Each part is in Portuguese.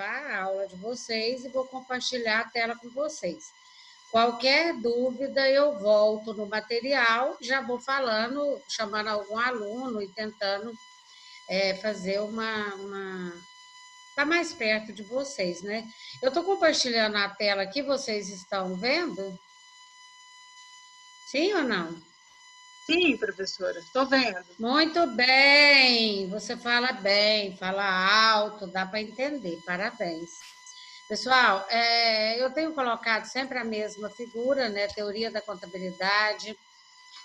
a aula de vocês e vou compartilhar a tela com vocês. Qualquer dúvida, eu volto no material, já vou falando, chamando algum aluno e tentando fazer uma. Tá mais perto de vocês, né? Eu estou compartilhando a tela aqui, vocês estão vendo? Sim ou não? Sim, professora, estou vendo. Muito bem, você fala bem, fala alto, dá para entender, parabéns. Pessoal, eu tenho colocado sempre a mesma figura, né? Teoria da contabilidade.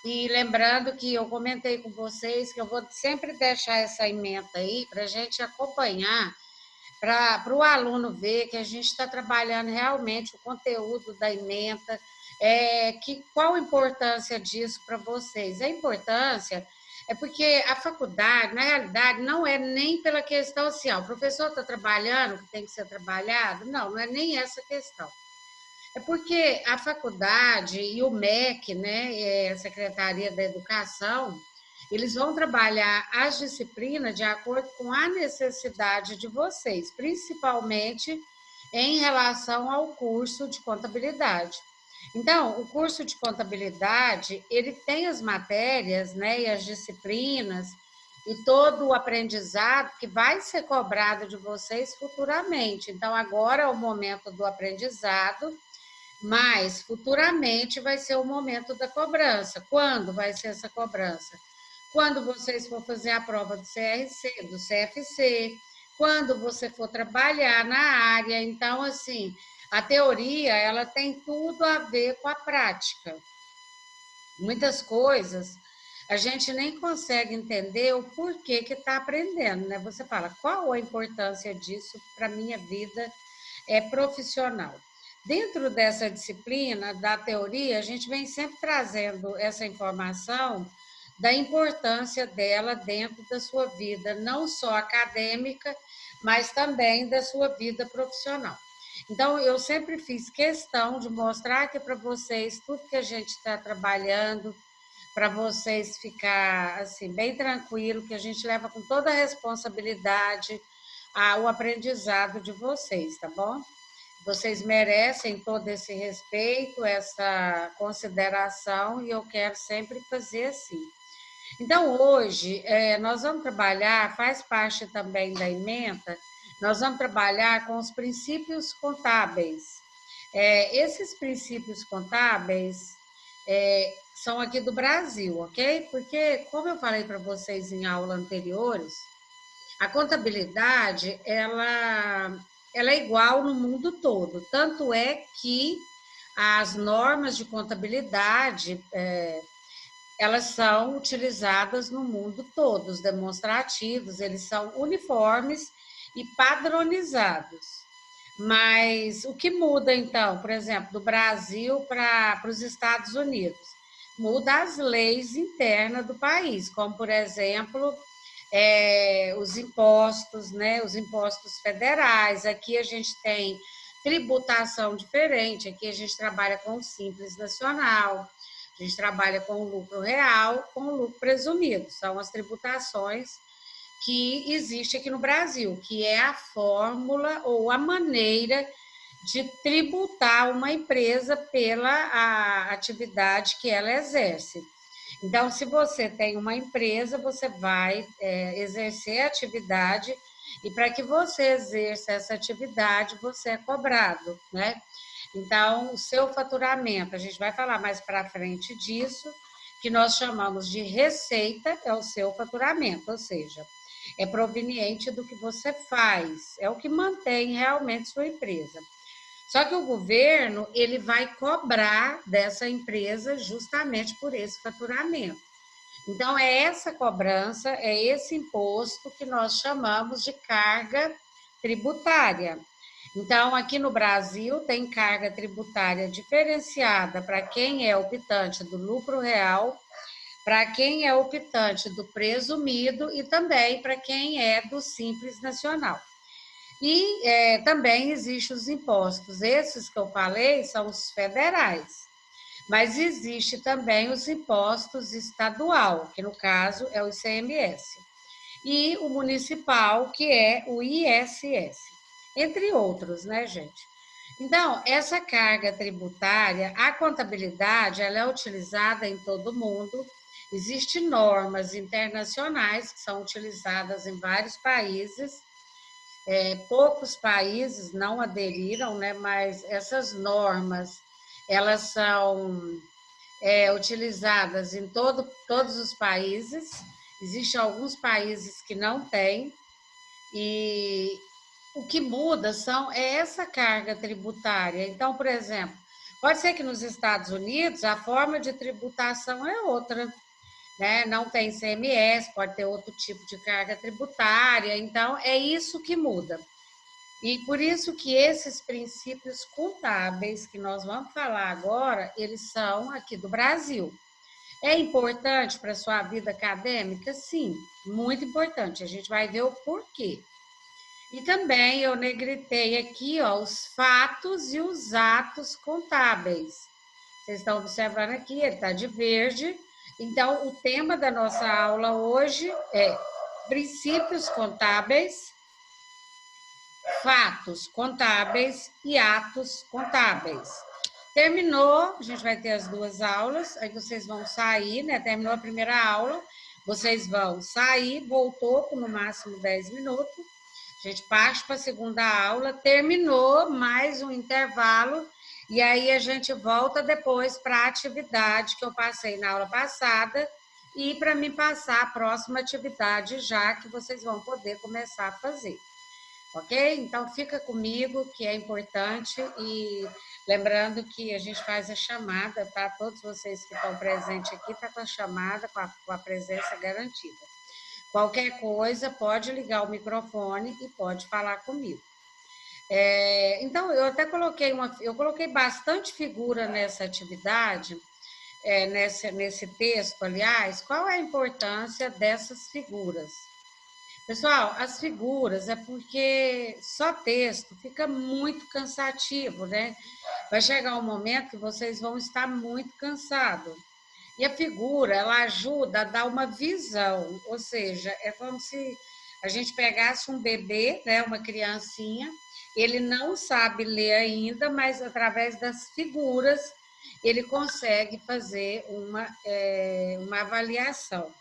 E lembrando que eu comentei com vocês que eu vou sempre deixar essa ementa aí para a gente acompanhar, para o aluno ver que a gente está trabalhando realmente o conteúdo da ementa, qual a importância disso para vocês? A importância é porque a faculdade, na realidade, não é nem pela questão assim, o professor está trabalhando o que tem que ser trabalhado, não, não é nem essa questão. É porque a faculdade e o MEC, né, a Secretaria da Educação, eles vão trabalhar as disciplinas de acordo com a necessidade de vocês, principalmente em relação ao curso de contabilidade. Então, o curso de contabilidade, ele tem as matérias, né, e as disciplinas e todo o aprendizado que vai ser cobrado de vocês futuramente. Então, agora é o momento do aprendizado, mas futuramente vai ser o momento da cobrança. Quando vai ser essa cobrança? Quando vocês for fazer a prova do CRC, do CFC, quando você for trabalhar na área. Então, assim, a teoria, ela tem tudo a ver com a prática. Muitas coisas a gente nem consegue entender o porquê que está aprendendo, né? Você fala, qual a importância disso para a minha vida profissional? Dentro dessa disciplina da teoria, a gente vem sempre trazendo essa informação da importância dela dentro da sua vida, não só acadêmica, mas também da sua vida profissional. Então, eu sempre fiz questão de mostrar que para vocês, tudo que a gente está trabalhando, para vocês ficar assim bem tranquilo, que a gente leva com toda a responsabilidade o aprendizado de vocês, tá bom? Vocês merecem todo esse respeito, essa consideração, e eu quero sempre fazer assim. Então, hoje, nós vamos trabalhar, faz parte também da ementa, nós vamos trabalhar com os princípios contábeis. Esses princípios contábeis são aqui do Brasil, ok? Porque, como eu falei para vocês em aulas anteriores, a contabilidade, ela é igual no mundo todo. Tanto é que as normas de contabilidade, elas são utilizadas no mundo todo. Os demonstrativos, eles são uniformes e padronizados. Mas o que muda, então, por exemplo, do Brasil para os Estados Unidos? Muda as leis internas do país, como, por exemplo, os impostos, né? Os impostos federais. Aqui a gente tem tributação diferente, aqui a gente trabalha com o Simples Nacional, a gente trabalha com o lucro real, com o lucro presumido. São as tributações que existe aqui no Brasil, que é a fórmula ou a maneira de tributar uma empresa pela atividade que ela exerce. Então, se você tem uma empresa, você vai exercer a atividade, e para que você exerça essa atividade, você é cobrado, né? Então, o seu faturamento, a gente vai falar mais para frente disso, que nós chamamos de receita, é o seu faturamento, ou seja, é proveniente do que você faz, é o que mantém realmente sua empresa. Só que o governo, ele vai cobrar dessa empresa justamente por esse faturamento. Então, é essa cobrança, é esse imposto que nós chamamos de carga tributária. Então, aqui no Brasil, tem carga tributária diferenciada para quem é optante do lucro real, para quem é optante do presumido e também para quem é do Simples Nacional. E também existem os impostos. Esses que eu falei são os federais. Mas existe também os impostos estadual, que no caso é o ICMS. E o municipal, que é o ISS. entre outros, né, gente? Então, essa carga tributária, a contabilidade, ela é utilizada em todo o mundo. Existem normas internacionais que são utilizadas em vários países. Poucos países não aderiram, né? Mas essas normas, elas são utilizadas em todos os países. Existem alguns países que não têm, e o que muda é essa carga tributária. Então, por exemplo, pode ser que nos Estados Unidos a forma de tributação é outra, né? Não tem ICMS, pode ter outro tipo de carga tributária. Então, é isso que muda. E por isso que esses princípios contábeis que nós vamos falar agora, eles são aqui do Brasil. É importante para a sua vida acadêmica? Sim, muito importante. A gente vai ver o porquê. E também eu negritei aqui, ó, os fatos e os atos contábeis. Vocês estão observando aqui, ele está de verde. Então, o tema da nossa aula hoje é princípios contábeis, fatos contábeis e atos contábeis. Terminou, a gente vai ter as duas aulas, aí vocês vão sair, né? Terminou a primeira aula, vocês vão sair, voltou por no máximo 10 minutos, a gente parte para a segunda aula, terminou mais um intervalo, e aí a gente volta depois para a atividade que eu passei na aula passada, e para me passar a próxima atividade já que vocês vão poder começar a fazer. Ok? Então fica comigo, que é importante, e lembrando que a gente faz a chamada, tá? Todos vocês que estão presentes aqui, tá com a chamada, com a presença garantida. Qualquer coisa, pode ligar o microfone e pode falar comigo. Então, eu até coloquei bastante figura nessa atividade, nesse texto, aliás. Qual é a importância dessas figuras? Pessoal, as figuras é porque só texto fica muito cansativo, né? Vai chegar um momento que vocês vão estar muito cansados. E a figura, ela ajuda a dar uma visão, ou seja, é como se a gente pegasse um bebê, né, uma criancinha, ele não sabe ler ainda, mas através das figuras ele consegue fazer uma avaliação.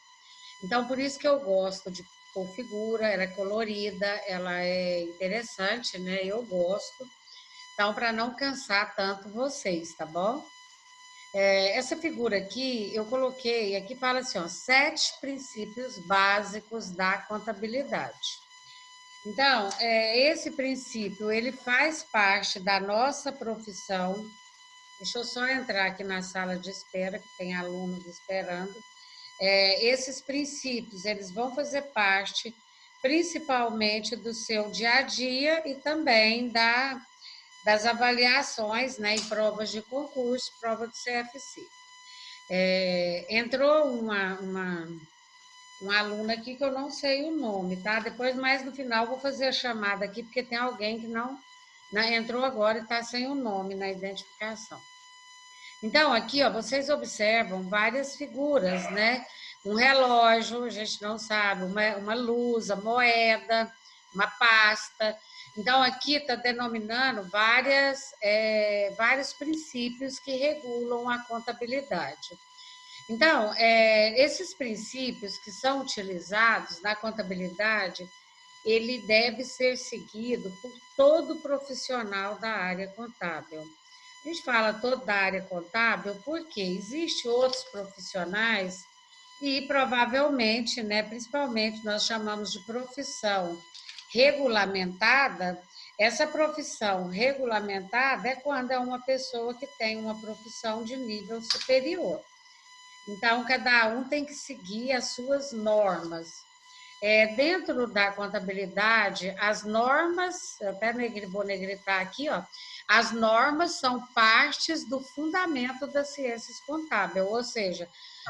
Então, por isso que eu gosto de pôr figura, ela é colorida, ela é interessante, né? Eu gosto. Então, para não cansar tanto vocês, tá bom? Essa figura aqui, eu coloquei, aqui fala assim, ó, 7 princípios básicos da contabilidade. Então, esse princípio, ele faz parte da nossa profissão. Deixa eu só entrar aqui na sala de espera, que tem alunos esperando. Esses princípios, eles vão fazer parte principalmente do seu dia a dia e também das avaliações, né, em provas de concurso, prova do CFC. Entrou uma aluna aqui que eu não sei o nome, tá? Depois, mais no final, vou fazer a chamada aqui, porque tem alguém que não entrou agora e está sem o nome na identificação. Então, aqui, ó, vocês observam várias figuras, né? Um relógio, a gente não sabe, uma luz, a moeda, uma pasta. Então, aqui está denominando vários princípios que regulam a contabilidade. Então, esses princípios que são utilizados na contabilidade, ele deve ser seguido por todo profissional da área contábil. A gente fala toda da área contábil porque existem outros profissionais e provavelmente, né, principalmente nós chamamos de profissão regulamentada. Essa profissão regulamentada é quando é uma pessoa que tem uma profissão de nível superior. Então, cada um tem que seguir as suas normas. Dentro da contabilidade, as normas, até vou negritar aqui, ó, as normas são partes do fundamento das ciências contábeis, ou seja,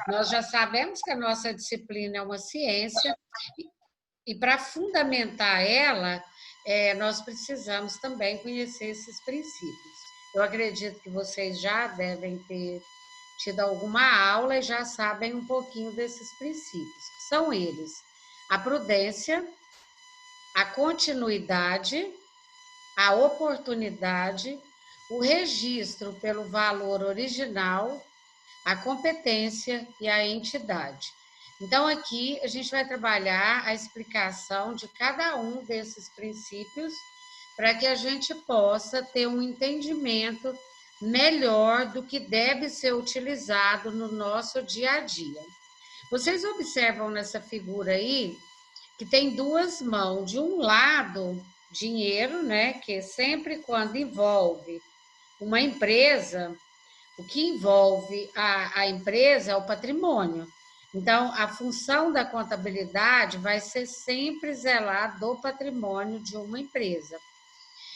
nós já sabemos que a nossa disciplina é uma ciência, e para fundamentar ela, nós precisamos também conhecer esses princípios. Eu acredito que vocês já devem ter tido alguma aula e já sabem um pouquinho desses princípios. São eles: a prudência, a continuidade, a oportunidade, o registro pelo valor original, a competência e a entidade. Então, aqui a gente vai trabalhar a explicação de cada um desses princípios para que a gente possa ter um entendimento melhor do que deve ser utilizado no nosso dia a dia. Vocês observam nessa figura aí que tem duas mãos. De um lado, dinheiro, né? Que sempre quando envolve uma empresa, o que envolve a empresa é o patrimônio. Então, a função da contabilidade vai ser sempre zelar do patrimônio de uma empresa.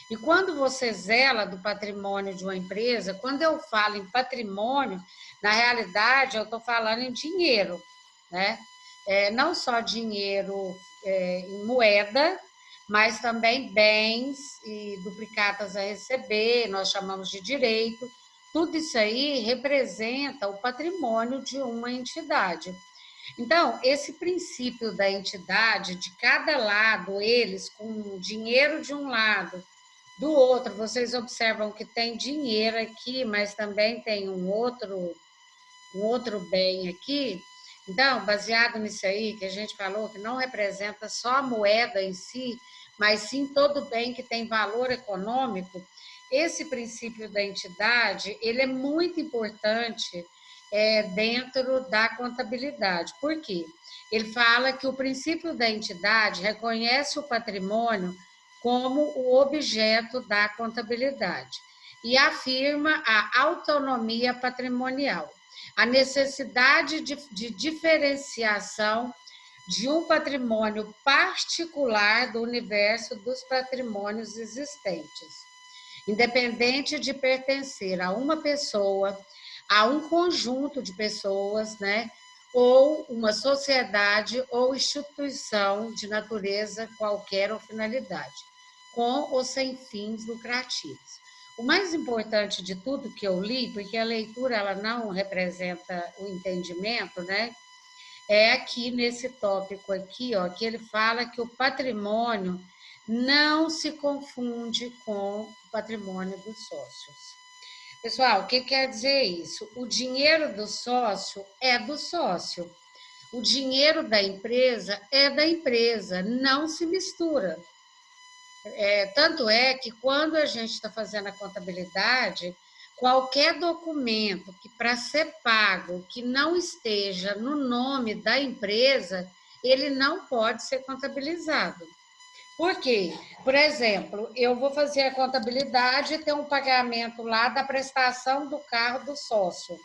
E quando você zela do patrimônio de uma empresa, quando eu falo em patrimônio, na realidade eu estou falando em dinheiro, né? Não só dinheiro em moeda, mas também bens e duplicatas a receber, nós chamamos de direito. Tudo isso aí representa o patrimônio de uma entidade. Então, esse princípio da entidade, de cada lado, eles com dinheiro de um lado, do outro, vocês observam que tem dinheiro aqui, mas também tem um outro bem aqui. Então, baseado nisso aí que a gente falou, que não representa só a moeda em si, mas sim todo bem que tem valor econômico, esse princípio da entidade, ele é muito importante dentro da contabilidade. Por quê? Ele fala que o princípio da entidade reconhece o patrimônio como o objeto da contabilidade e afirma a autonomia patrimonial, a necessidade de diferenciação de um patrimônio particular do universo dos patrimônios existentes, independente de pertencer a uma pessoa, a um conjunto de pessoas, né? Ou uma sociedade ou instituição de natureza qualquer ou finalidade, com ou sem fins lucrativos. O mais importante de tudo que eu li, porque a leitura ela não representa o entendimento, né? É aqui nesse tópico aqui, ó, que ele fala que o patrimônio não se confunde com o patrimônio dos sócios. Pessoal, o que quer dizer isso? O dinheiro do sócio é do sócio. O dinheiro da empresa é da empresa, não se mistura. Tanto é que quando a gente está fazendo a contabilidade, qualquer documento que para ser pago que não esteja no nome da empresa, ele não pode ser contabilizado. Por quê? Por exemplo, eu vou fazer a contabilidade e ter um pagamento lá da prestação do carro do sócio.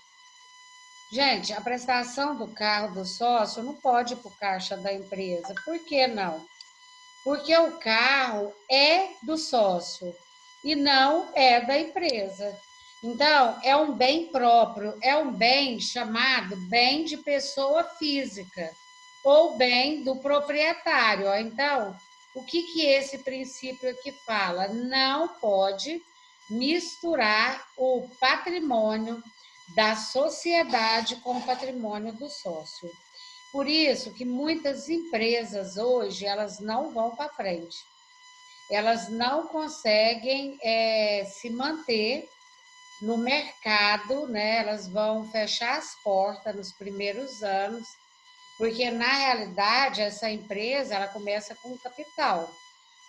Gente, a prestação do carro do sócio não pode ir para o caixa da empresa. Por que não? Porque o carro é do sócio e não é da empresa. Então, é um bem próprio, é um bem chamado bem de pessoa física ou bem do proprietário. Então, o que esse princípio aqui fala? Não pode misturar o patrimônio da sociedade com o patrimônio do sócio. Por isso que muitas empresas hoje elas não vão para frente, elas não conseguem se manter no mercado, né? Elas vão fechar as portas nos primeiros anos, porque na realidade essa empresa ela começa com capital.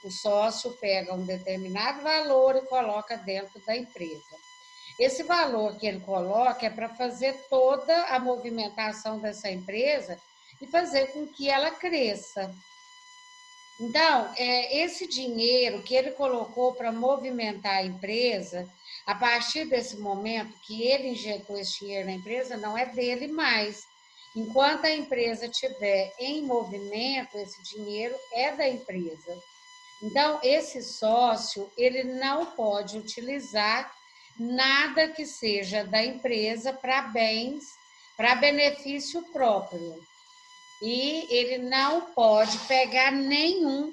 O sócio pega um determinado valor e coloca dentro da empresa. Esse valor que ele coloca é para fazer toda a movimentação dessa empresa e fazer com que ela cresça. Então, esse dinheiro que ele colocou para movimentar a empresa, a partir desse momento que ele injetou esse dinheiro na empresa, não é dele mais. Enquanto a empresa estiver em movimento, esse dinheiro é da empresa. Então, esse sócio, ele não pode utilizar nada que seja da empresa para bens, para benefício próprio. E ele não pode pegar nenhum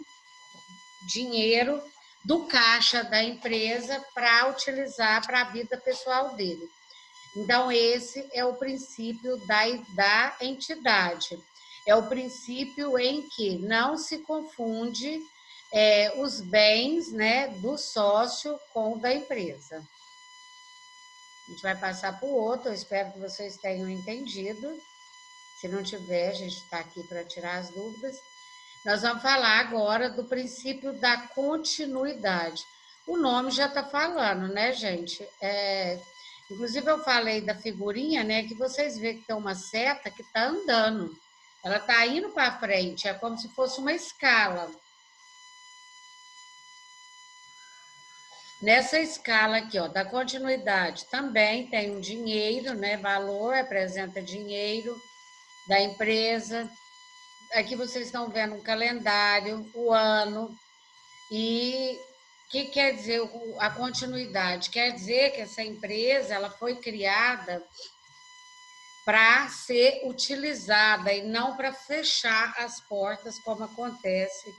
dinheiro do caixa da empresa para utilizar para a vida pessoal dele. Então, esse é o princípio da entidade. É o princípio em que não se confunde os bens, né, do sócio com o da empresa. A gente vai passar para o outro, eu espero que vocês tenham entendido. Se não tiver, a gente está aqui para tirar as dúvidas. Nós vamos falar agora do princípio da continuidade. O nome já está falando, né, gente? Inclusive, eu falei da figurinha, né, que vocês veem que tem uma seta que está andando. Ela está indo para frente, é como se fosse uma escala. Nessa escala aqui, ó, da continuidade, também tem um dinheiro, né? Valor representa dinheiro da empresa. Aqui vocês estão vendo um calendário, o ano. E o que quer dizer a continuidade? Quer dizer que essa empresa ela foi criada para ser utilizada e não para fechar as portas, como acontece,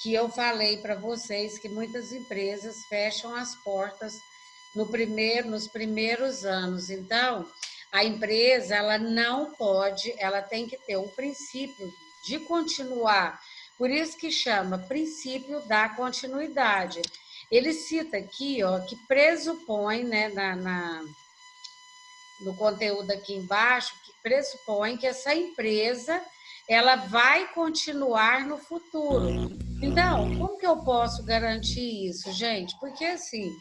que eu falei para vocês que muitas empresas fecham as portas nos primeiros anos. Então, a empresa ela não pode, ela tem que ter um princípio de continuar. Por isso que chama princípio da continuidade. Ele cita aqui, ó, que pressupõe, né, no conteúdo aqui embaixo, que pressupõe que essa empresa ela vai continuar no futuro. Então, como que eu posso garantir isso, gente? Porque assim,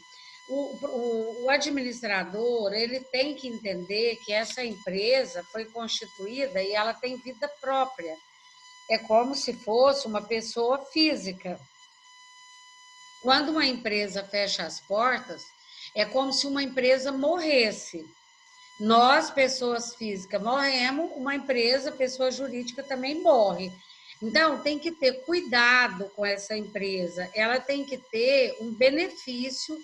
o administrador ele tem que entender que essa empresa foi constituída e ela tem vida própria. É como se fosse uma pessoa física. Quando uma empresa fecha as portas, é como se uma empresa morresse. Nós, pessoas físicas, morremos, uma empresa, pessoa jurídica também morre. Então, tem que ter cuidado com essa empresa, ela tem que ter um benefício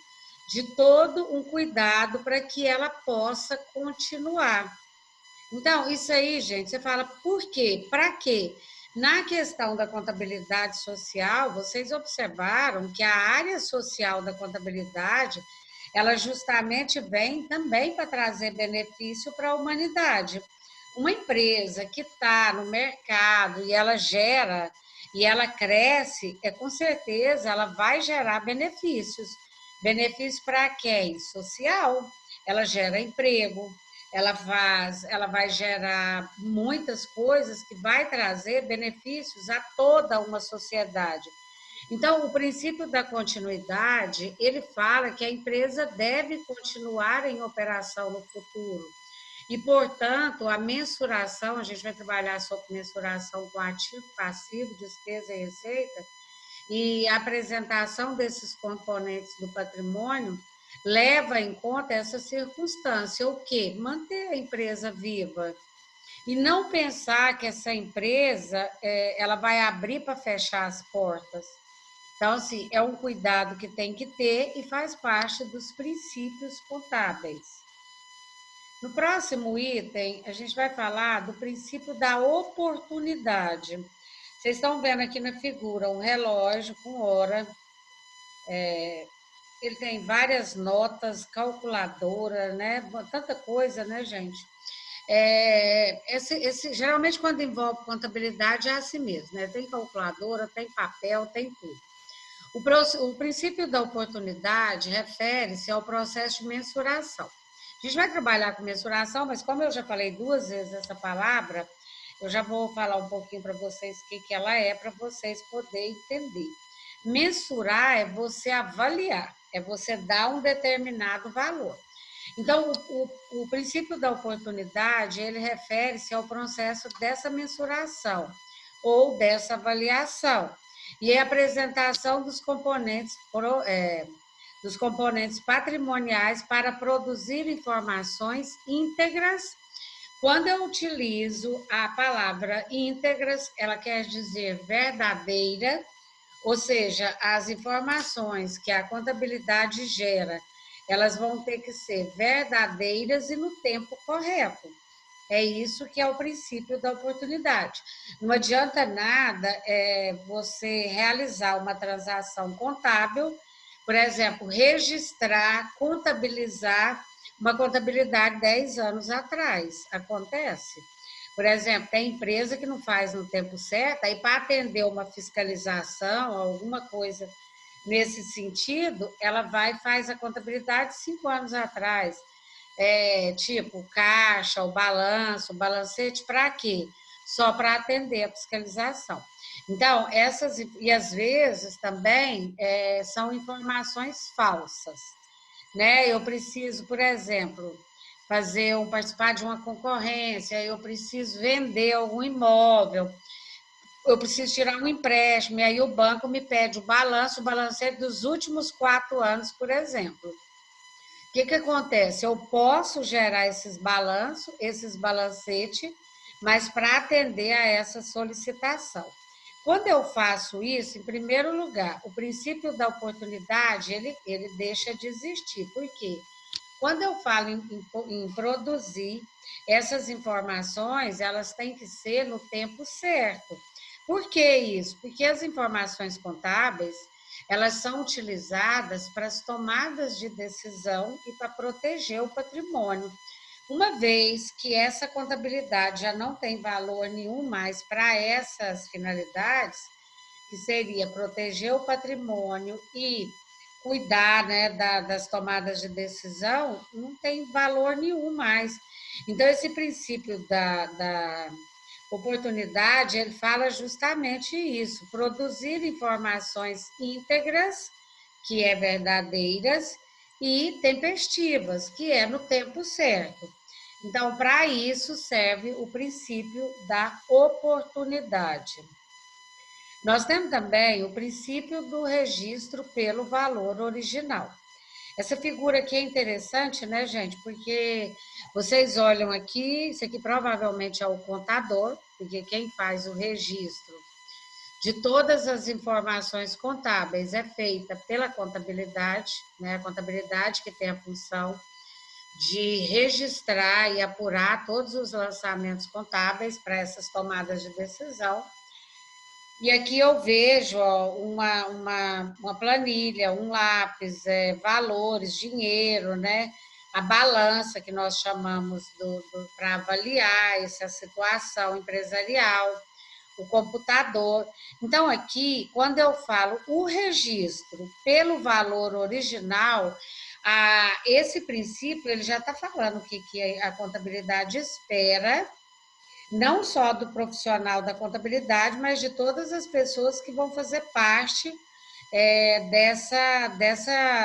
de todo um cuidado para que ela possa continuar. Então, isso aí, gente, você fala por quê? Para quê? Na questão da contabilidade social, vocês observaram que a área social da contabilidade ela justamente vem também para trazer benefício para a humanidade. Uma empresa que está no mercado e ela gera e ela cresce, com certeza ela vai gerar benefícios. Benefício para quem? Social. Ela gera emprego, ela vai gerar muitas coisas que vai trazer benefícios a toda uma sociedade. Então, o princípio da continuidade, ele fala que a empresa deve continuar em operação no futuro. E, portanto, a mensuração, a gente vai trabalhar sobre mensuração com ativo, passivo, despesa e receita, e a apresentação desses componentes do patrimônio leva em conta essa circunstância, o quê? Manter a empresa viva. E não pensar que essa empresa ela vai abrir para fechar as portas. Então, assim, é um cuidado que tem que ter e faz parte dos princípios contábeis. No próximo item, a gente vai falar do princípio da oportunidade. Vocês estão vendo aqui na figura um relógio com hora, ele tem várias notas, calculadora, né? Tanta coisa, né, gente? Geralmente, quando envolve contabilidade, é assim mesmo, né? Tem calculadora, tem papel, tem tudo. O princípio da oportunidade refere-se ao processo de mensuração. A gente vai trabalhar com mensuração, mas como eu já falei 2 vezes essa palavra, eu já vou falar um pouquinho para vocês o que ela é, para vocês poderem entender. Mensurar é você avaliar, é você dar um determinado valor. Então, o princípio da oportunidade, ele refere-se ao processo dessa mensuração ou dessa avaliação e a apresentação dos componentes patrimoniais para produzir informações íntegras. Quando eu utilizo a palavra íntegras, ela quer dizer verdadeira, ou seja, as informações que a contabilidade gera, elas vão ter que ser verdadeiras e no tempo correto. É isso que é o princípio da oportunidade. Não adianta nada você realizar uma transação contábil, por exemplo, registrar, contabilizar uma contabilidade 10 anos atrás. Acontece? Por exemplo, tem empresa que não faz no tempo certo, aí para atender uma fiscalização, alguma coisa nesse sentido, ela vai e faz a contabilidade 5 anos atrás. Tipo, o caixa, o balanço, o balancete, para quê? Só para atender a fiscalização. Então, essas, e às vezes também são informações falsas, né? Eu preciso, por exemplo, participar de uma concorrência, eu preciso vender algum imóvel, eu preciso tirar um empréstimo, e aí o banco me pede o balancete dos últimos 4 anos, por exemplo. O que acontece? Eu posso gerar esses balancetes, mas para atender a essa solicitação. Quando eu faço isso, em primeiro lugar, o princípio da oportunidade, ele deixa de existir. Por quê? Quando eu falo em produzir, essas informações, elas têm que ser no tempo certo. Por que isso? Porque as informações contábeis, elas são utilizadas para as tomadas de decisão e para proteger o patrimônio. Uma vez que essa contabilidade já não tem valor nenhum mais para essas finalidades, que seria proteger o patrimônio e cuidar, né, das tomadas de decisão, não tem valor nenhum mais. Então, esse princípio da oportunidade, ele fala justamente isso, produzir informações íntegras, que é verdadeiras, e tempestivas, que é no tempo certo. Então, para isso serve o princípio da oportunidade. Nós temos também o princípio do registro pelo valor original. Essa figura aqui é interessante, né, gente? Porque vocês olham aqui, isso aqui provavelmente é o contador, porque quem faz o registro de todas as informações contábeis é feita pela contabilidade, né? A contabilidade que tem a função de registrar e apurar todos os lançamentos contábeis para essas tomadas de decisão. E aqui eu vejo uma planilha, um lápis, valores, dinheiro, né? A balança que nós chamamos para avaliar essa situação empresarial, o computador. Então, aqui, quando eu falo o registro pelo valor original, esse princípio ele já está falando que a contabilidade espera não só do profissional da contabilidade, mas de todas as pessoas que vão fazer parte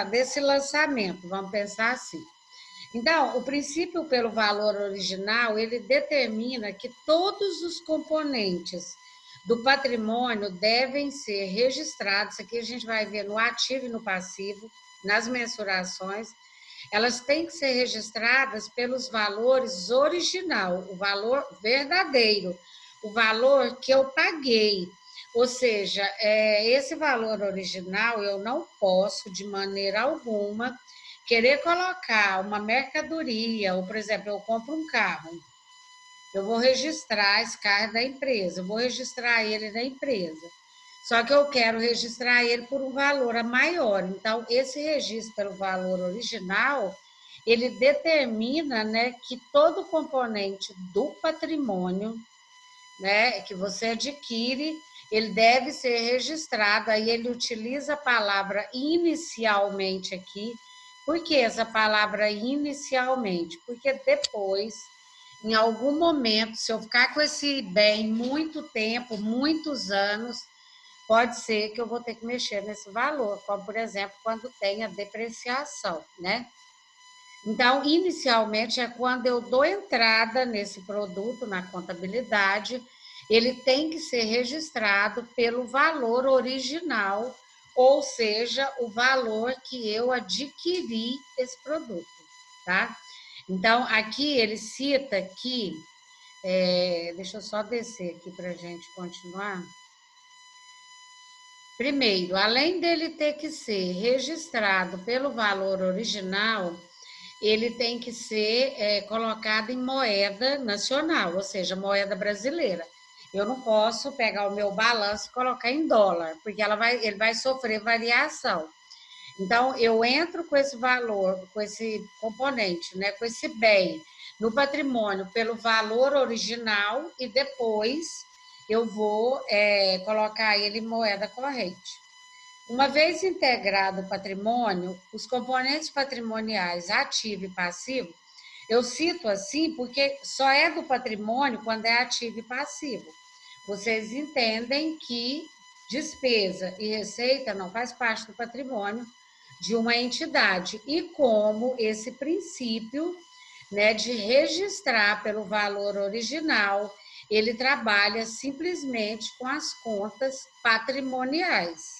desse lançamento, vamos pensar assim. Então, o princípio pelo valor original, ele determina que todos os componentes do patrimônio devem ser registrados, aqui a gente vai ver no ativo e no passivo, nas mensurações, elas têm que ser registradas pelos valores original, o valor verdadeiro, o valor que eu paguei. Ou seja, esse valor original eu não posso, de maneira alguma, querer colocar uma mercadoria, ou, por exemplo, eu compro um carro, eu vou registrar esse carro da empresa, eu vou registrar ele na empresa. Só que eu quero registrar ele por um valor maior. Então, esse registro pelo valor original, ele determina, né, que todo componente do patrimônio, né, que você adquire, ele deve ser registrado. Aí ele utiliza a palavra inicialmente aqui. Por que essa palavra inicialmente? Porque depois, em algum momento, se eu ficar com esse bem muito tempo, muitos anos, pode ser que eu vou ter que mexer nesse valor, como, por exemplo, quando tem a depreciação, né? Então, inicialmente, é quando eu dou entrada nesse produto na contabilidade, ele tem que ser registrado pelo valor original, ou seja, o valor que eu adquiri esse produto, tá? Então, aqui ele cita que, deixa eu só descer aqui para a gente continuar. Primeiro, além dele ter que ser registrado pelo valor original, ele tem que ser colocado em moeda nacional, ou seja, moeda brasileira. Eu não posso pegar o meu balanço e colocar em dólar, porque ele vai sofrer variação. Então, eu entro com esse valor, com esse componente, né, com esse bem, no patrimônio pelo valor original e depois eu vou colocar ele em moeda corrente. Uma vez integrado o patrimônio, os componentes patrimoniais ativo e passivo, eu cito assim porque só é do patrimônio quando é ativo e passivo. Vocês entendem que despesa e receita não faz parte do patrimônio de uma entidade e como esse princípio, né, de registrar pelo valor original, ele trabalha simplesmente com as contas patrimoniais.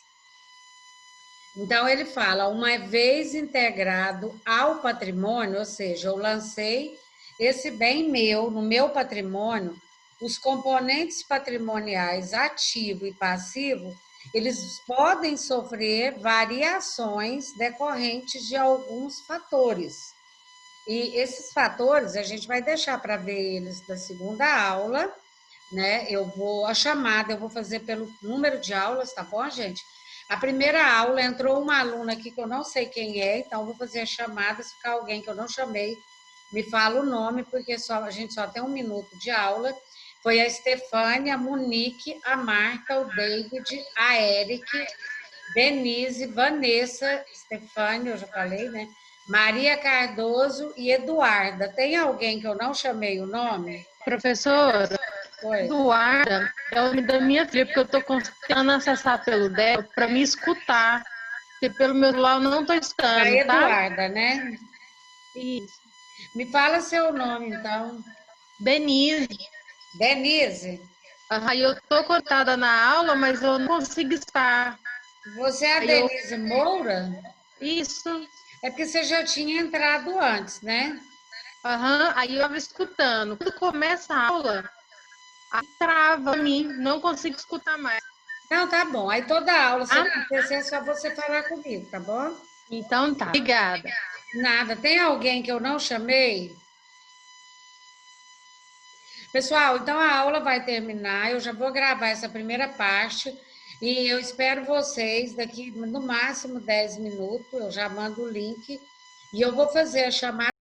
Então, ele fala, uma vez integrado ao patrimônio, ou seja, eu lancei esse bem meu, no meu patrimônio, os componentes patrimoniais ativo e passivo, eles podem sofrer variações decorrentes de alguns fatores. E esses fatores a gente vai deixar para ver eles na segunda aula, né? A chamada eu vou fazer pelo número de aulas, tá bom, gente? A primeira aula entrou uma aluna aqui que eu não sei quem é, então eu vou fazer a chamada, se ficar alguém que eu não chamei, me fala o nome, porque a gente só tem 1 minuto de aula. Foi a Estefânia, a Monique, a Marta, o David, a Eric, Denise, Vanessa, Estefânia, eu já falei, né? Maria Cardoso e Eduarda. Tem alguém que eu não chamei o nome? Professora, Oi. Eduarda é o nome da minha filha, porque eu estou tentando acessar pelo dela para me escutar, porque pelo meu celular eu não estou A escutando, tá? Eduarda, né? Isso. Me fala seu nome, então. Denise. Denise, Aí eu estou conectada na aula, mas eu não consigo estar. você é a Aí eu... Denise Moura? Isso. É porque você já tinha entrado antes, né? Aí eu estava escutando. Quando começa a aula, aí trava em mim, não consigo escutar mais. Não, tá bom. Aí toda aula, se acontecer, é só você falar comigo, tá bom? Então tá. Obrigada. Nada. Tem alguém que eu não chamei? Pessoal, então a aula vai terminar. Eu já vou gravar essa primeira parte e eu espero vocês daqui no máximo 10 minutos. Eu já mando o link e eu vou fazer a chamada.